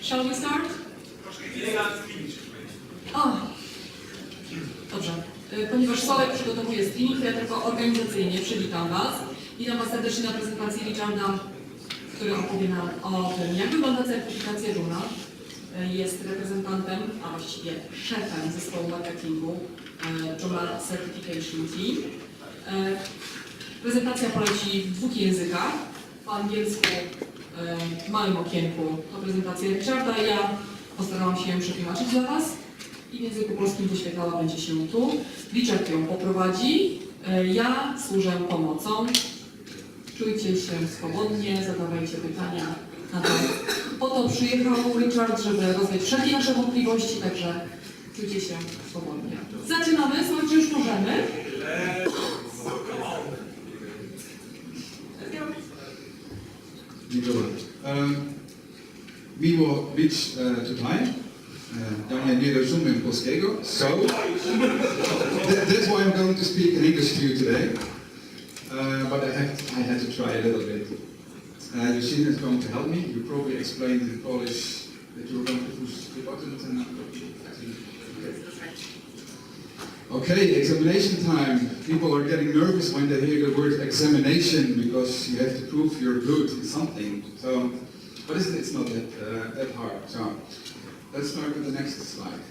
Shall we start? O, dobrze. Ponieważ Sławek przygotowuje streaming, to ja tylko organizacyjnie przywitam Was. Witam Was serdecznie na prezentacji Richarda, który opowie nam o tym, jak wygląda certyfikacja Joomla. Jest reprezentantem, a właściwie szefem zespołu marketingu Joomla Certification Team. Prezentacja poleci w dwóch językach. Po angielsku w małym okienku to prezentacja Richarda. Ja postarałam się przetłumaczyć dla Was i w języku polskim wyświetlała będzie się tu. Richard ją poprowadzi. Ja służę pomocą. Czujcie się swobodnie, zadawajcie pytania. Po to przyjechał Richard, żeby rozwiać wszelkie nasze wątpliwości, także czujcie się swobodnie. Zaczynamy, czy już możemy? Miło być tutaj. Ja nie rozumiem polskiego, so that's why I'm going to speak in English to you today. But I had to try a little bit. Lucina is going to help me. You probably explained in Polish that you're going to push the buttons and okay, examination time. People are getting nervous when they hear the word examination because you have to prove you're good in something. So, but it's not that hard. So, let's start with the next slide.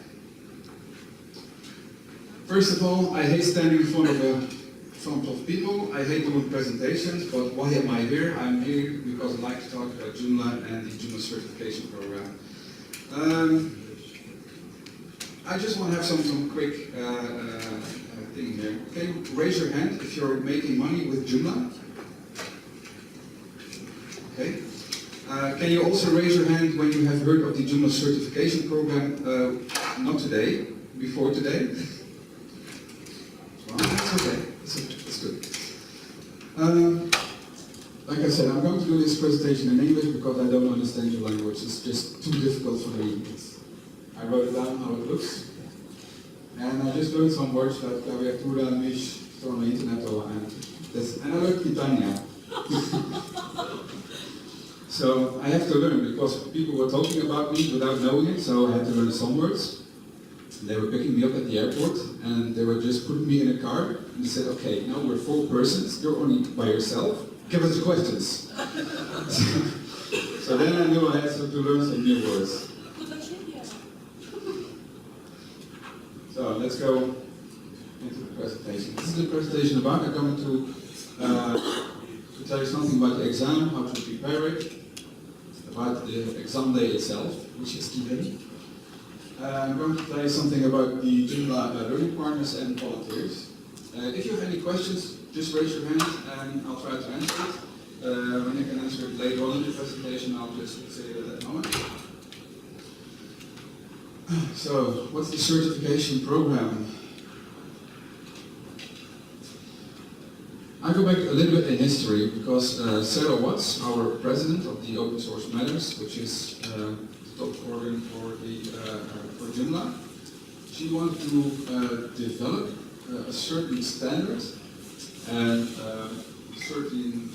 First of all, I hate standing in front of people. I hate doing presentations, but why am I here? I'm here because I like to talk about Joomla and the Joomla certification program. I just want to have some quick thing here. Can you raise your hand if you're making money with Joomla? Okay. Can you also raise your hand when you have heard of the Joomla certification program? Not today, before today. Well, that's okay. That's good. Like I said, I'm going to do this presentation in English because I don't understand your language. It's just too difficult for me. I wrote down how it looks. And I just learned some words that klawiatura, mysz, strona internetowa, and I learned pytania. So I have to learn because people were talking about me without knowing it, so I had to learn some words. They were picking me up at the airport and they were just putting me in a car and they said, okay, now we're 4 persons, you're only by yourself, give us the questions. So then I knew I had to learn some new words. So let's go into the presentation. This is the presentation about. I'm going to tell you something about the exam, how to prepare it, about the exam day itself, which is today. I'm going to tell you something about the Joomla learning partners and volunteers. If you have any questions, just raise your hand and I'll try to answer it. When I can answer it later on in the presentation, I'll just say it at that moment. So, what's the certification program? I go back a little bit in history because Sarah Watts, our president of the Open Source Matters, which is the top organ for Joomla, she wanted to develop a certain standard and certain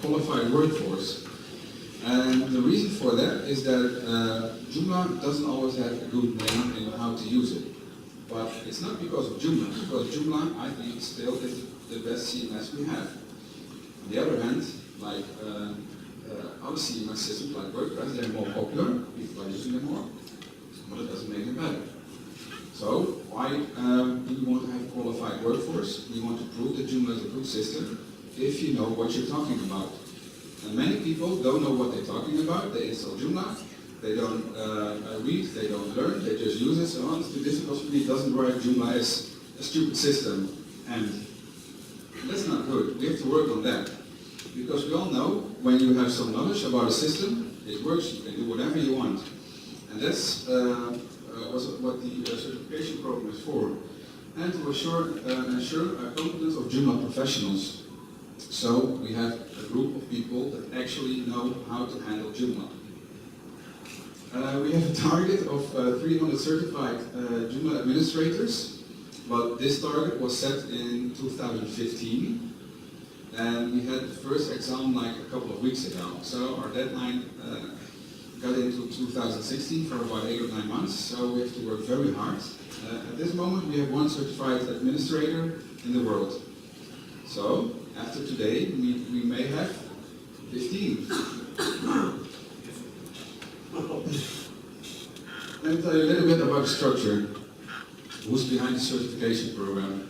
qualified workforce. And the reason for that is that Joomla doesn't always have a good name in how to use it. But it's not because of Joomla, because Joomla, I think, still is the best CMS we have. On the other hand, like other CMS systems like WordPress, they're more popular, people are using them more, but it doesn't make them better. So, why do you want to have a qualified workforce? You want to prove that Joomla is a good system if you know what you're talking about. And many people don't know what they're talking about. They install Joomla, they don't read, they don't learn, they just use it. So honestly, this for me doesn't work. Joomla is a stupid system, and that's not good. We have to work on that. Because we all know when you have some knowledge about a system, it works, you can do whatever you want. And that's what the certification program is for. And to ensure a competence of Joomla professionals. So we have a group of people that actually know how to handle Joomla. We have a target of 300 certified Joomla administrators, but this target was set in 2015, and we had the first exam like a couple of weeks ago. So our deadline got into 2016 for about 8 or 9 months, so we have to work very hard. At this moment we have one certified administrator in the world. So, after today, we may have 15. Let me tell you a little bit about the structure. Who's behind the certification program?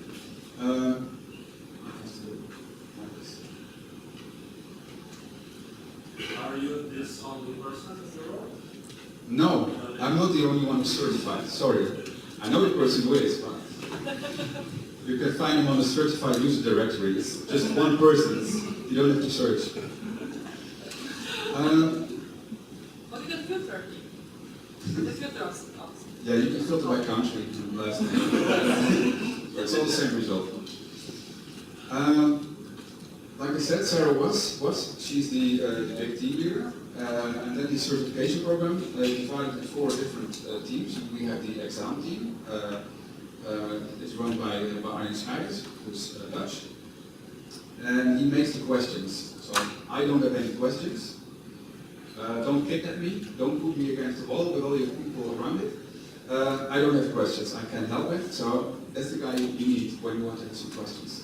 Are you this only person in the world? No, I'm not the only one who's certified. Sorry. I know the person who is, but you can find him on the certified user directory. It's just one person. You don't have to search. But you can filter. The filter option. Yeah, you can filter by country and last name. It's all the same result. Like I said, Sarah she's the big team leader. And then the certification program divided into 4 different teams. We have the exam team. It's run by Arjen Scheijers, who's Dutch. And he makes the questions. So I don't have any questions. Don't kick at me. Don't put me against the wall with all your people around it. I don't have questions. I can't help it. So that's the guy you need when you want to have some questions.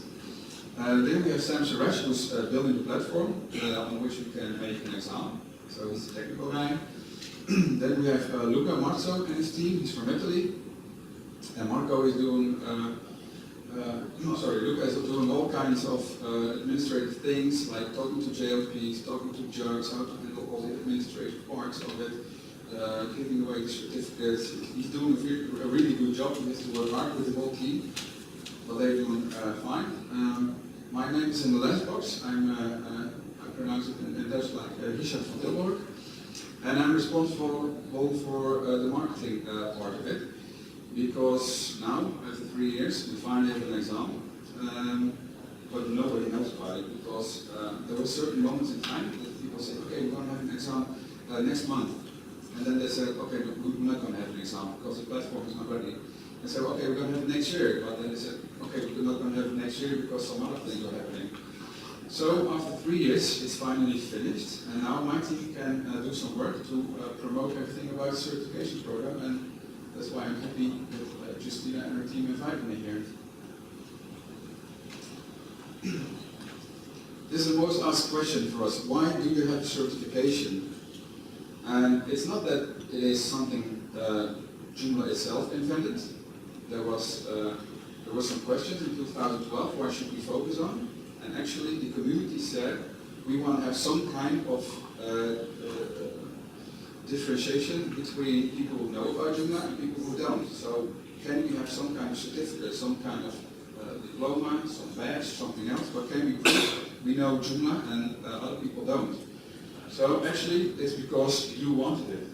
Then we have Sam Suresh, who's building the platform on which you can make an exam. So he's the technical guy. Then we have Luca Marzo and his team. He's from Italy. And Marco is doing, Luca is doing all kinds of administrative things, like talking to JLPs, talking to judges, how to handle all the administrative parts of it, giving away the certificates. He's doing a really good job. He has to work hard with the whole team, but they're doing fine. My name is in the last box. I pronounce it in Dutch like Richard van Tilborg, and I'm responsible for the marketing part of it. Because now, after 3 years, we finally have an exam, but nobody knows about it because there were certain moments in time that people said, okay, we're going to have an exam next month. And then they said, okay, but we're not going to have an exam because the platform is not ready. They said, okay, we're going to have it next year. But then they said, okay, we're not going to have it next year because some other things are happening. So after 3 years, it's finally finished. And now my team can do some work to promote everything about the certification program. And that's why I'm happy that Justina and her team invited me here. This is the most asked question for us. Why do you have certification? And it's not that it is something Joomla itself invented. There were some questions in 2012, what should we focus on? And actually the community said, we want to have some kind of differentiation between people who know about Joomla and people who don't. So can we have some kind of certificate, some kind of diploma, some badge, something else, but can we prove we know Joomla and other people don't? So actually it's because you wanted it.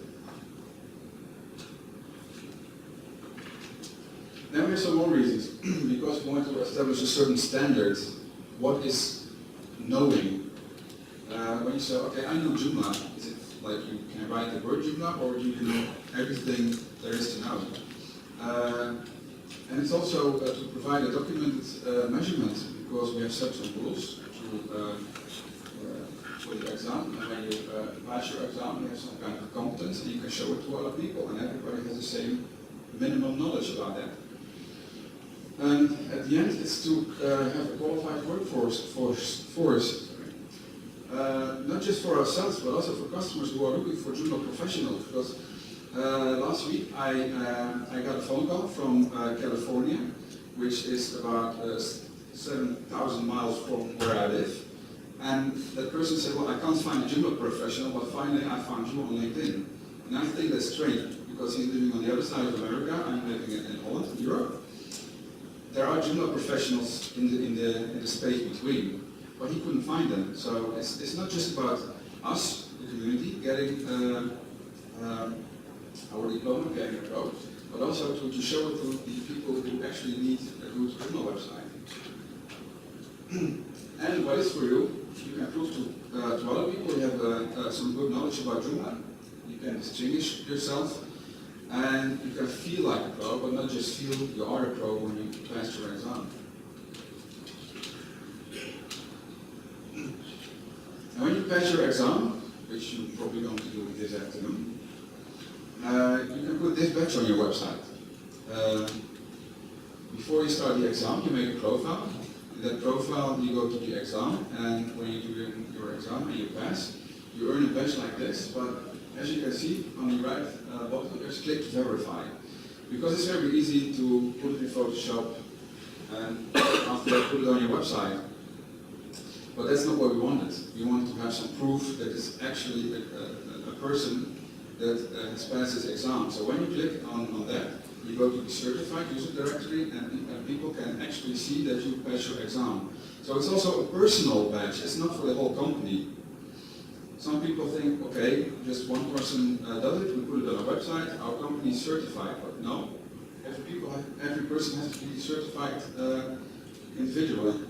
Then we have some more reasons. Because we want to establish a certain standard. What is knowing? When you say, okay, I know Joomla, is it like you can write the word Joomla, or do you know everything there is to know? And it's also to provide a documented measurement, because we have set some rules for the exam. And when you pass your exam, you have some kind of competence, and you can show it to other people, and everybody has the same minimum knowledge about that. And at the end, it's to have a qualified workforce not just for ourselves, but also for customers who are looking for Joomla professionals. Because last week I got a phone call from California, which is about 7,000 miles from where I live. And that person said, well, I can't find a Joomla professional, but finally I found you on LinkedIn. And I think that's strange, because he's living on the other side of America, I'm living in Holland, in Europe. There are Joomla professionals in the space between, but he couldn't find them. So it's not just about us, the community, getting our diploma, getting a pro, but also to show it to the people who actually need a good Joomla website. And what is for you, you can prove to other people you have some good knowledge about Joomla. You can distinguish yourself, and you can feel like a pro, but not just feel you are a pro when you pass your exam. And when you pass your exam, which which you're probably going to do this afternoon. You can put this badge on your website. Before you start the exam, you make a profile. In that profile, you go to the exam, and when you do your exam and you pass, you earn a badge like this. But as you can see on the right bottom, there's click to verify. Because it's very easy to put it in Photoshop and after that put it on your website. But that's not what we wanted. We wanted to have some proof that it's actually a person that has passed this exam. So when you click on that, you go to the certified user directory and people can actually see that you passed your exam. So it's also a personal badge, it's not for the whole company. Some people think, okay, just one person does it, we put it on our website, our company is certified, but no. Every person has to be certified individually.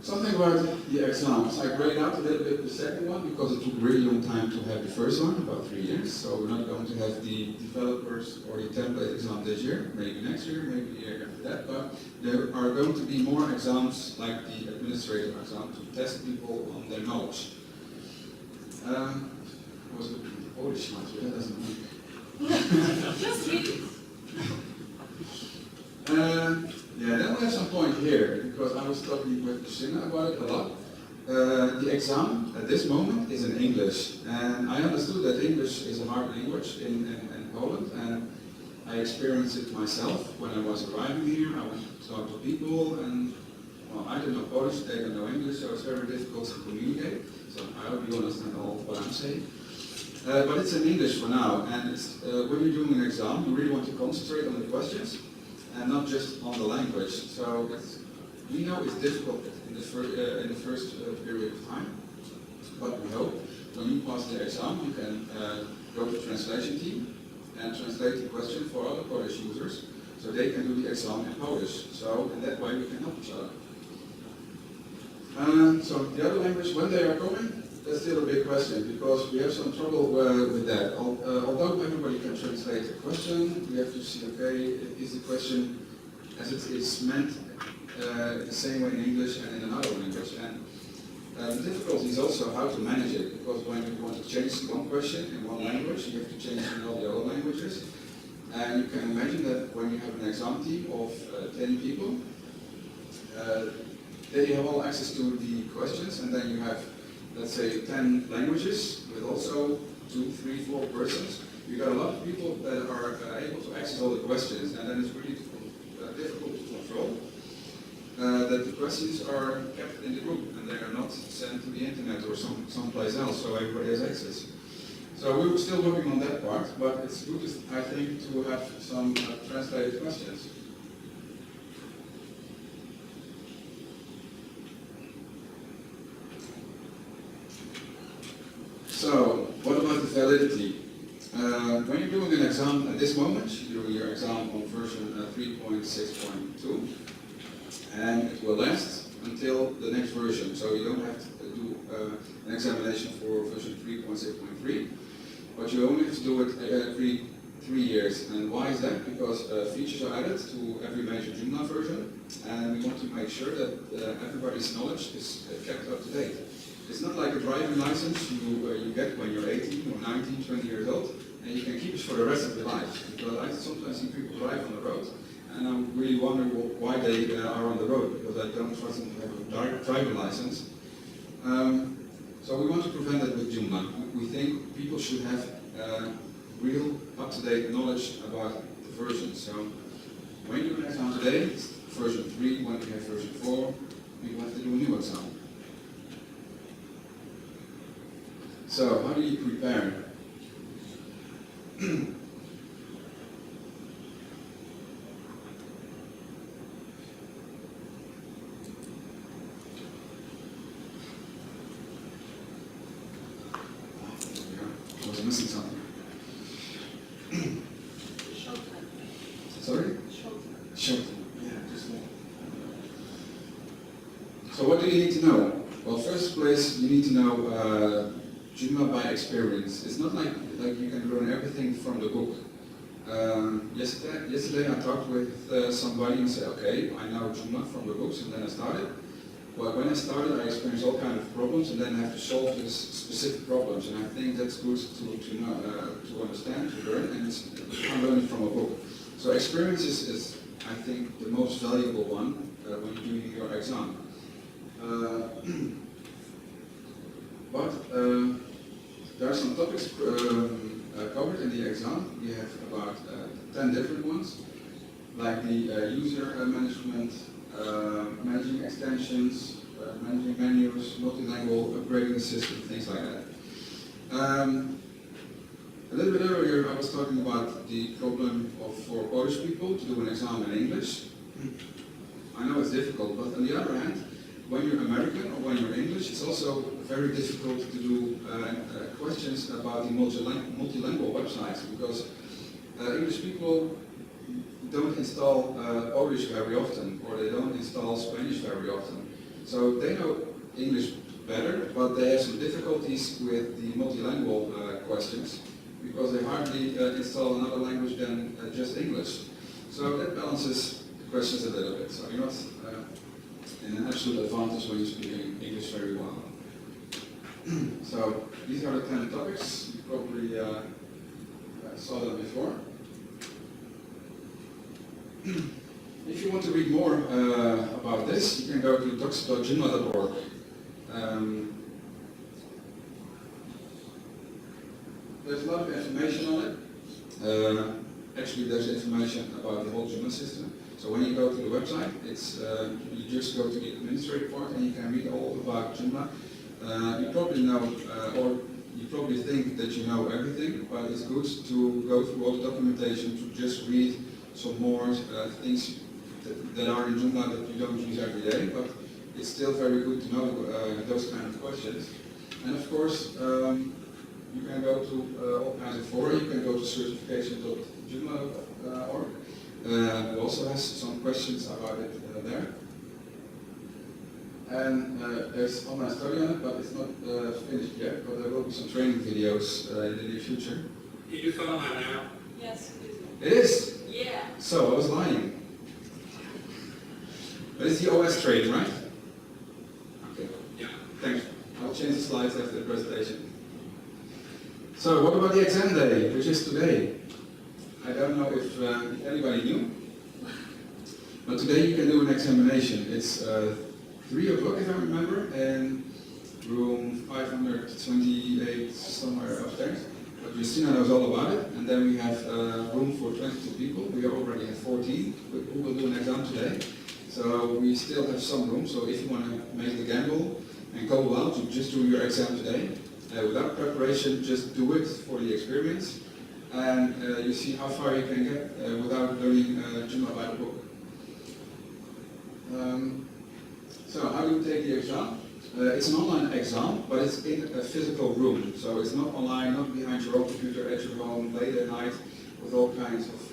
Something about the exams. I grayed out a little bit the second one because it took a really long time to have the first one, about 3 years. So we're not going to have the developers or the template exam this year, maybe next year, maybe the year after that. But there are going to be more exams like the administrative exam to test people on their knowledge. I was looking at the Polish ones, but that doesn't work. Just read it. Yeah, then we have some point here, because I was talking with Christina about it a lot. The exam at this moment is in English, and I understood that English is a hard language in Poland, and I experienced it myself when I was arriving here. I went to talk to people, and well, I don't know Polish, they don't know English, so it's very difficult to communicate. So I hope you understand all of what I'm saying. But it's in English for now, and it's, when you're doing an exam, you really want to concentrate on the questions and not just on the language. So we know it's difficult in the first period of time, but we hope when you pass the exam, you can go to the translation team and translate the question for other Polish users, so they can do the exam in Polish. So in that way, we can help each other. So the other language, when they are coming, that's still a big question, because we have some trouble with that. Although everybody can translate the question, we have to see, okay, is the question as it is meant the same way in English and in another language? And the difficulty is also how to manage it, because when you want to change one question in one language, you have to change it in all the other languages. And you can imagine that when you have an exam team of 10 people, they have all access to the questions, and then you have, let's say, 10 languages with also 2, 3, 4 persons. You've got a lot of people that are able to access all the questions, and then it's really difficult to control that the questions are kept in the group and they are not sent to the internet or someplace else, so everybody has access. So we're still working on that part, but it's good, I think, to have some translated questions. So, what about the validity? When you're doing an exam at this moment, you do your exam on version 3.6.2, and it will last until the next version. So you don't have to do an examination for version 3.6.3, but you only have to do it every 3 years. And why is that? Because features are added to every major Joomla version, and we want to make sure that everybody's knowledge is kept up to date. It's not like a driving license you get when you're 18 or 19, 20 years old, and you can keep it for the rest of your life. Because I sometimes see people drive on the road, and I really wonder why they are on the road, because I don't trust them to have a driving license. So we want to prevent that with Joomla. We think people should have real up-to-date knowledge about the versions. So when you do an exam today, it's version 3, when we have version 4, people have to do a new exam. So, how do you prepare? I was missing something. Sorry? Short. Yeah, just one. So what do you need to know? Well, first place, you need to know Joomla by experience. It's not like you can learn everything from the book. Yesterday I talked with somebody and said, okay, I know Joomla from the books, and then I started. But when I started, I experienced all kinds of problems, and then I have to solve these specific problems. And I think that's good to know, to understand, to learn, and you can't learn it from a book. So experience is I think, the most valuable one when you're doing your exam. But there are some topics covered in the exam. We have about 10 different ones, like the user management, managing extensions, managing menus, multilingual, upgrading the system, things like that. A little bit earlier I was talking about the problem for Polish people to do an exam in English. I know it's difficult, but on the other hand, when you're American or when you're English, it's also very difficult to do questions about the multilingual websites, because English people don't install Polish very often, or they don't install Spanish very often. So they know English better, but they have some difficulties with the multilingual questions, because they hardly install another language than just English. So that balances the questions a little bit. So you're not in an absolute advantage when you speak English very well. So these are the 10 topics. You probably saw them before. If you want to read more about this, you can go to docs.joomla.org. There's a lot of information on it. Actually, there's information about the whole Joomla system. So when you go to the website, it's you just go to the administrative part and you can read all about Joomla. You probably know, or you probably think that you know everything, but it's good to go through all the documentation to just read some more things that are in Joomla that you don't use every day, but it's still very good to know those kind of questions. And of course, you can go to all kinds of forums. You can go to certification.joomla.org. It also has some questions about it there. And there's online study on it, but it's not finished yet, but there will be some training videos in the near future. Did you follow my now? Yes, It is? Yeah. So, I was lying. But it's the OS training, right? Okay. Yeah. Thanks. I'll change the slides after the presentation. So, what about the exam day, which is today? I don't know if anybody knew, but today you can do an examination. It's 3 o'clock, if I remember, in room 528, somewhere upstairs. But Justina knows all about it, and then we have room for 22 people. We already have 14 who will do an exam today. So we still have some room, so if you want to make the gamble and go out to just do your exam today, without preparation, just do it for the experience, and you see how far you can get without learning Joomla by the book. So how do you take the exam? It's an online exam, but it's in a physical room. So it's not online, not behind your own computer at your home, late at night, with all kinds of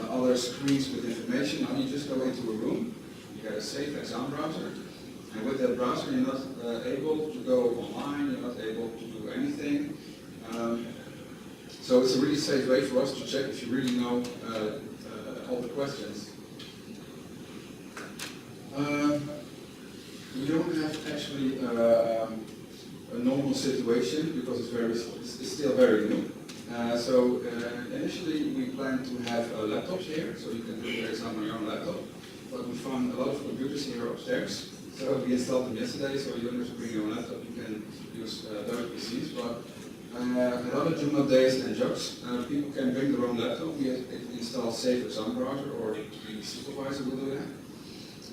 other screens with information. Now you just go into a room, you get a safe exam browser, and with that browser you're not able to go online, you're not able to do anything. So it's a really safe way for us to check if you really know all the questions. We don't have actually a normal situation because it's still very new. So initially we planned to have laptops here, so you can do your exam on your own laptop. But we found a lot of computers here upstairs. So we installed them yesterday, so you don't have to bring your own laptop. You can use those PCs. But at other Joomla days and jobs, people can bring their own laptop. We have installed Safe Exam Browser, or the supervisor will do that.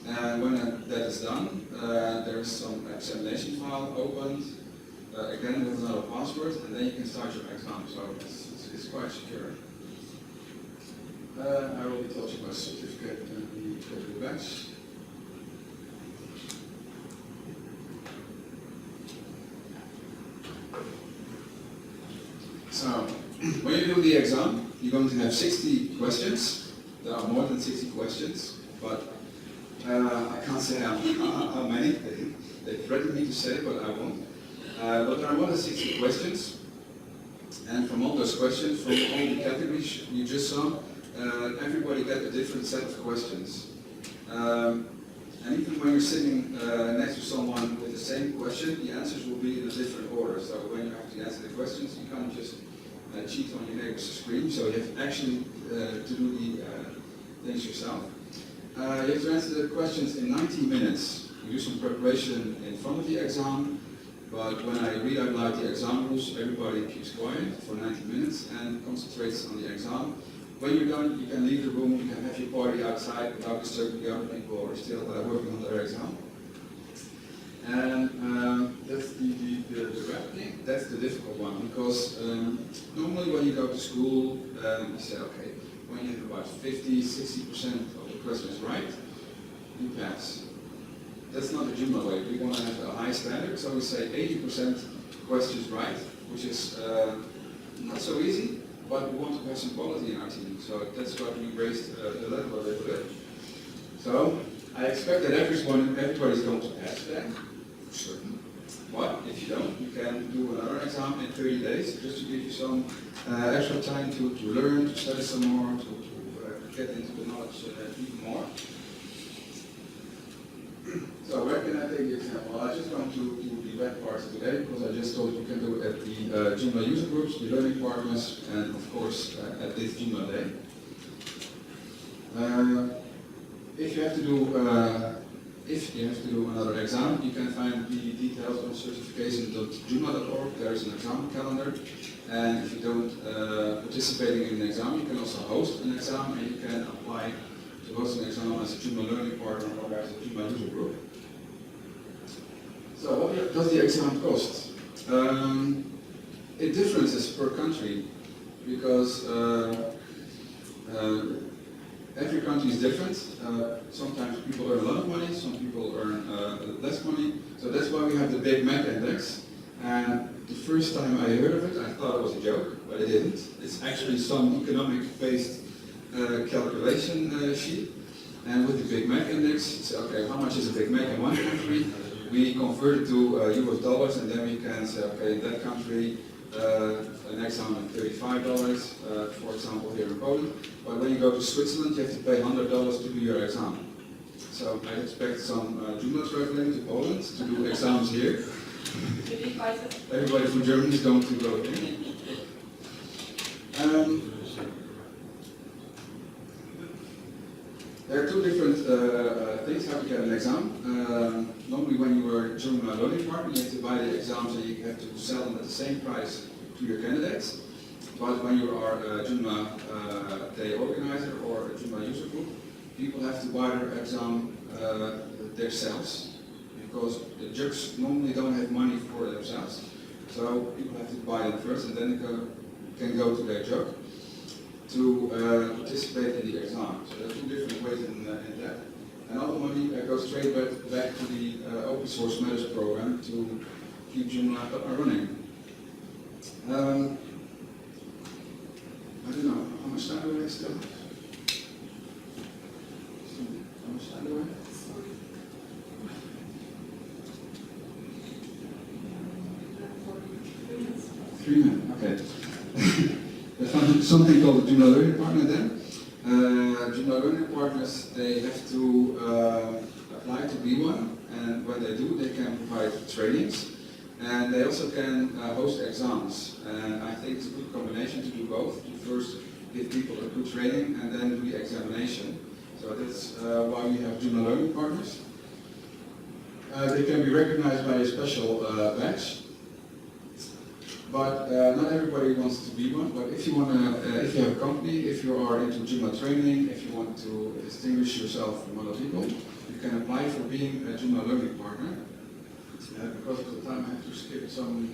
And when that is done, there's some examination file opened, again with another password, and then you can start your exam. So it's quite secure. I already told you my certificate and the badge. So, when you do the exam, you're going to have 60 questions. There are more than 60 questions, but I can't say how many. They threatened me to say, but I won't. But there are more than 60 questions, and from all those questions, from all the categories you just saw, everybody got a different set of questions. And even when you're sitting next to someone with the same question, the answers will be in a different order. So when you have to answer the questions, you can't just cheat on your neighbor's screen. So you have actually to do the things yourself. You have to answer the questions in 90 minutes. You do some preparation in front of the exam, but when I read out loud the exam rules, everybody keeps quiet for 90 minutes and concentrates on the exam. When you're done, you can leave the room, you can have your party outside without disturbing the other people who are still working on their exam. And that's the wrapping. That's the difficult one, because normally when you go to school, you say, okay, when you have about 50-60% of the questions right, you pass. That's not the Joomla way. We want to have a high standard, so we say 80% questions right, which is not so easy, but we want to have some quality in our team. So that's why we raised the level a little bit. So I expect that everybody's going to pass that, for certain. But if you don't, you can do another exam in 30 days, just to give you some extra time to learn, to study some more, to get into the knowledge even more. So where can I take the example? Well, I'm just going to do the web parts today, because I just told you can do it at the Joomla user groups, the learning partners, and of course at this JoomlaDay. If you have to do another exam, you can find the details on certification.joomla.org. There is an exam calendar, and if you don't participating in an exam, you can also host an exam, and you can apply to host an exam as a Joomla learning partner or as a Joomla user group. So what does the exam cost? It differences per country, because every country is different. Sometimes people earn a lot of money, some people earn less money. So that's why we have the Big Mac index. And the first time I heard of it, I thought it was a joke, but it isn't. It's actually some economic-based calculation sheet. And with the Big Mac index, it's okay, how much is a Big Mac in one country? We convert it to US dollars, and then we can say, okay, in that country, an exam is $35, for example, here in Poland. But when you go to Switzerland, you have to pay $100 to do your exam. So I expect some Joomla traveling to Poland to do exams here. Everybody from Germany is going to go here. There are two different things how to get an exam. Normally when you are a Joomla learning partner, you have to buy the exams and you have to sell them at the same price to your candidates. But when you are a Joomla Day organizer or a Joomla user group, people have to buy their exam themselves, because the judges normally don't have money for themselves. So people have to buy them first, and then they can go to their judge to participate in the exam. So there are two different ways in that. And all the money goes straight back to the open source matters program to keep Joomla up and running. I don't know, how much time do I still have? How much time do I have? 3 minutes, okay. There's something called the Joomla Learning Partner then. Joomla Learning Partners, they have to apply to be one, and when they do, they can provide trainings, and they also can host exams. And I think it's a good combination to do both. To first give people a good training and then do the examination. So that's why we have Joomla Learning Partners. They can be recognized by a special badge. But not everybody wants to be one. But if you if you have a company, if you are into Joomla training, if you want to distinguish yourself from other people, you can apply for being a Joomla learning partner. Because of the time, I have to skip some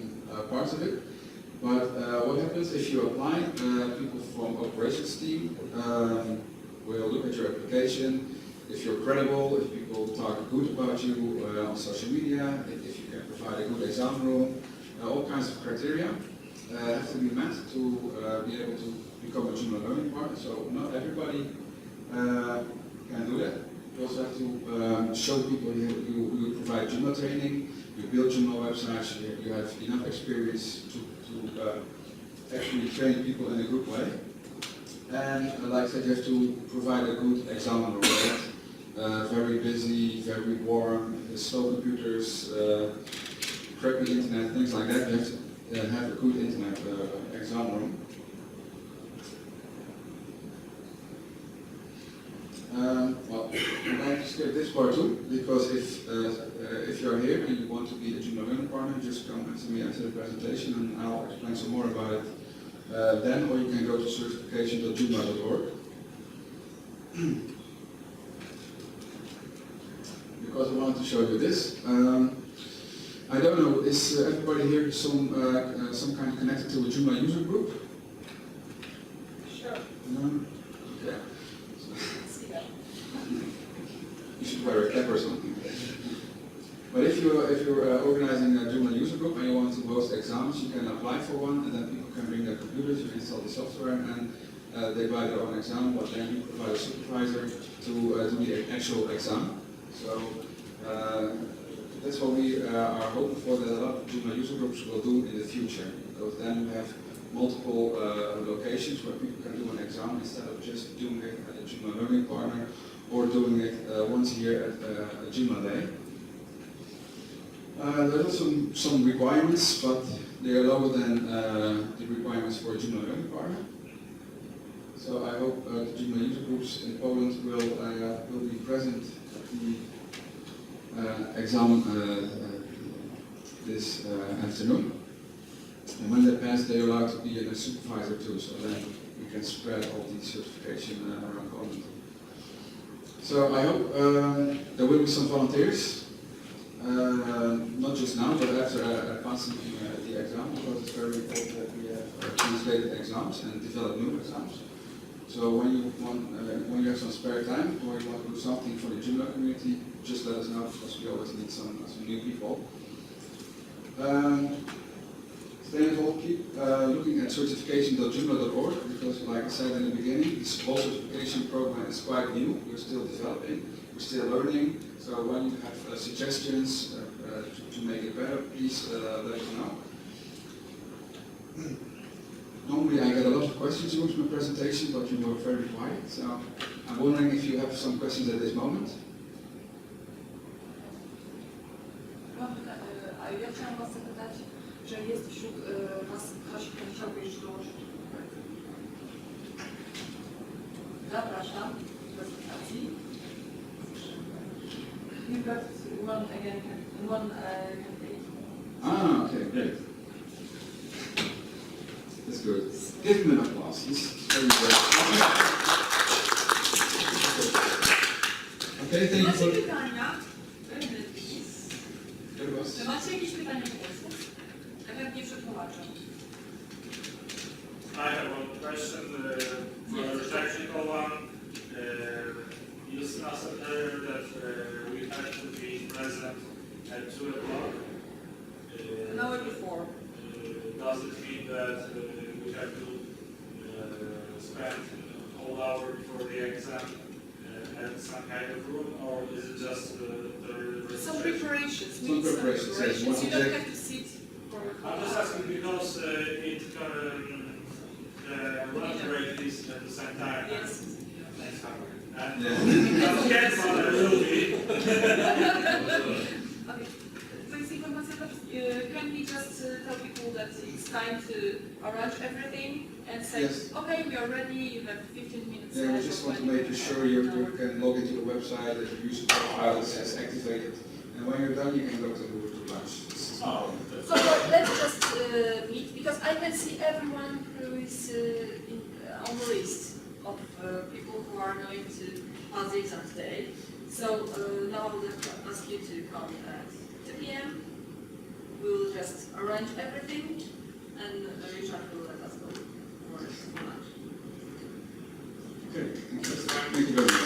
parts of it. But what happens if you apply? People from operations team will look at your application. If you're credible, if people talk good about you on social media, if you can provide a good exam room. All kinds of criteria have to be met to be able to become a Joomla learning partner. So not everybody can do that. You also have to show people you provide Joomla training, you build Joomla websites, you have enough experience to actually train people in a good way. And like I said, you have to provide a good exam room. very busy, very warm, slow computers, crappy internet, things like that. You have to have a good internet exam room. Well, I'm going to skip this part too, because if you're here and you want to be a Joomla learning partner, just come to me after the presentation and I'll explain some more about it then, or you can go to certification.joomla.org. Because I wanted to show you this. I don't know, is everybody here some kind of connected to a Joomla user group? Sure. No? Okay. You should wear a cap or something. But if you're organizing a Joomla user group and you want to host exams, you can apply for one, and then people can bring their computers, you install the software, and they buy their own exam, but then you provide a supervisor to do the actual exam. So that's what we are hoping for, that a lot of Joomla user groups will do in the future, because then we have multiple locations where people can do an exam instead of just doing it at a Joomla learning partner or doing it once a year at a JoomlaDay. There are some requirements, but they are lower than the requirements for a Joomla learning partner. So I hope the Joomla user groups in Poland will be present at the exam this afternoon. And when they pass, they are allowed to be a supervisor too, so then we can spread all the certification around Poland. So I hope there will be some volunteers, not just now, but after passing the exam, because it's very important that we have translated exams and develop new exams. So when you have some spare time, or you want to do something for the Joomla community, just let us know, because we always need some new people. Stay involved, keep looking at certification.joomla.org, because like I said in the beginning, this whole certification program is quite new. We're still developing, we're still learning. So when you have suggestions to make it better, please let us know. Normally I get a lot of questions during my presentation, but you were very quiet. So I'm wondering if you have some questions at this moment. Ja chciałam Was zapytać, że jest wśród Was ktoś, kto chciałby jeszcze dołożyć do projektu. Zapraszam do prezentacji. You've got one candidate. Ah, okay, great. That's good. Give him an applause. He's very great. Okay, thank you for... Macie pytania? Czy macie jakieś pytania po polsku? Ja chętnie przetłumaczę. I have one question for the technical one. You said earlier that we have to be present at 2 o'clock. An hour before. Does it mean that we have to spend a whole hour before the exam at some kind of room, or is it just the Some preparations. Some preparations, yes. You don't have to sit for I'm just asking because the lunch break is at the same time. Yes. And Yeah. yes, but I will be. Okay. So it's information that can we just tell people that it's time to arrange everything and say, Yes. okay, we are ready, you have 15 minutes. Yeah, we just want to make sure you can log into the website, that your user profile is activated, and when you're done, you can go to lunch. Oh, So let's just meet, because I can see everyone who is on the list of people who are going to pass the exam today. So now I would ask you to come at 2 p.m. We'll just arrange everything, and Richard will let us go for lunch. Okay, thank you very much.